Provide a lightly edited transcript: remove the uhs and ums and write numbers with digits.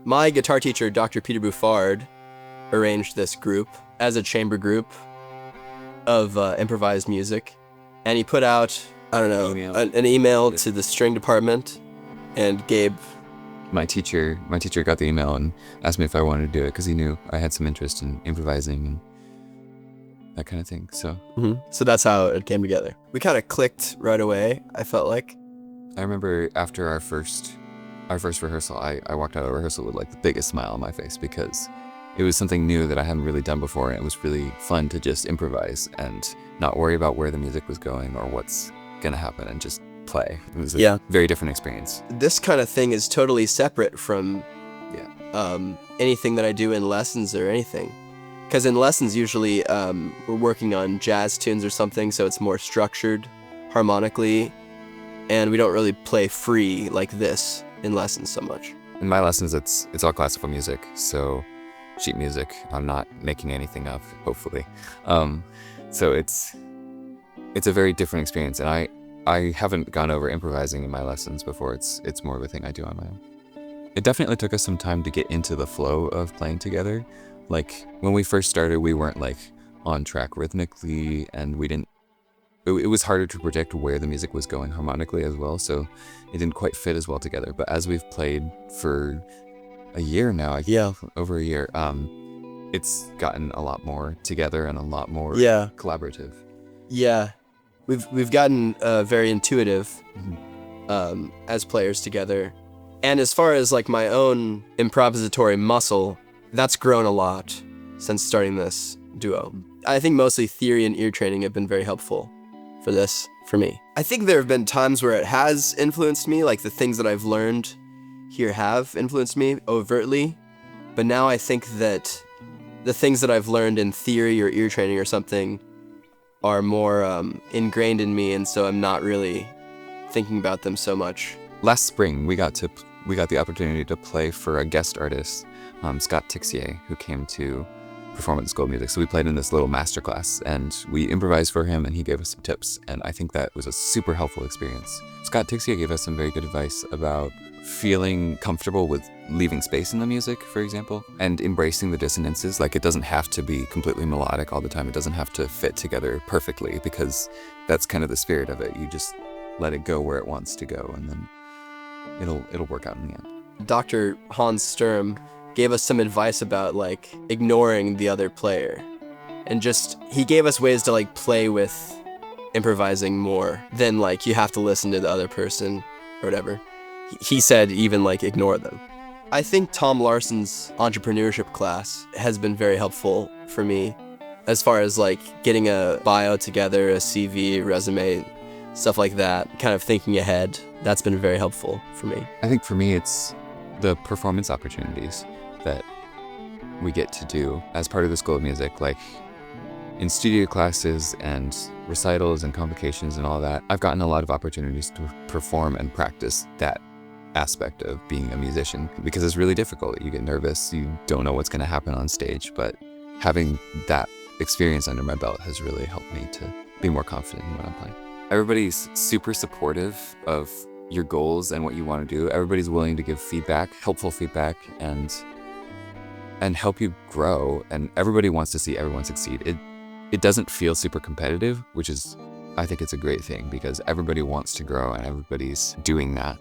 My guitar teacher, Dr. Peter Buffard, arranged this group as a chamber group of improvised music. And he put out, an email to the string department, and Gabe... My teacher got the email and asked me if I wanted to do it because he knew I had some interest in improvising and that kind of thing. So So that's how it came together. We kind of clicked right away, I felt like. I remember after our first rehearsal, I walked out of rehearsal with like the biggest smile on my face because it was something new that I hadn't really done before, and it was really fun to just improvise and not worry about where the music was going or what's gonna happen and just play. It was a very different experience. This kind of thing is totally separate from anything that I do in lessons or anything. Because in lessons, usually we're working on jazz tunes or something, so it's more structured harmonically, and we don't really play free like this in lessons so much. In my lessons, it's all classical music, so sheet music. I'm not making anything up, hopefully. So it's a very different experience, and I haven't gone over improvising in my lessons before. It's more of a thing I do on my own. It definitely took us some time to get into the flow of playing together. Like when we first started, we weren't like on track rhythmically, and it was harder to predict where the music was going harmonically as well, so it didn't quite fit as well together. But as we've played for a year now, over a year, it's gotten a lot more together and a lot more collaborative. Yeah, we've gotten very intuitive as players together. And as far as like my own improvisatory muscle, that's grown a lot since starting this duo. I think mostly theory and ear training have been very helpful for me. I think there have been times where it has influenced me, like the things that I've learned here have influenced me overtly. But now I think that the things that I've learned in theory or ear training or something are more ingrained in me, and so I'm not really thinking about them so much. Last spring, we got the opportunity to play for a guest artist, Scott Tixier, who came to perform at the School of Music. So we played in this little masterclass, and we improvised for him, and he gave us some tips, and I think that was a super helpful experience. Scott Tixier gave us some very good advice about feeling comfortable with leaving space in the music, for example, and embracing the dissonances. Like, it doesn't have to be completely melodic all the time. It doesn't have to fit together perfectly, because that's kind of the spirit of it. You just let it go where it wants to go, and then it'll work out in the end. Dr. Hans Sturm gave us some advice about like ignoring the other player, and he gave us ways to like play with improvising more than like you have to listen to the other person or whatever. He said even like ignore them. I think Tom Larson's entrepreneurship class has been very helpful for me as far as like getting a bio together, a CV, resume, stuff like that, kind of thinking ahead. That's been very helpful for me. I think for me, it's the performance opportunities that we get to do as part of the School of Music, like in studio classes and recitals and convocations and all that. I've gotten a lot of opportunities to perform and practice that aspect of being a musician, because it's really difficult. You get nervous, you don't know what's going to happen on stage, but having that experience under my belt has really helped me to be more confident in what I'm playing. Everybody's super supportive of your goals and what you want to do. Everybody's willing to give feedback, helpful feedback, and help you grow. And everybody wants to see everyone succeed. It doesn't feel super competitive, which is, I think it's a great thing, because everybody wants to grow and everybody's doing that.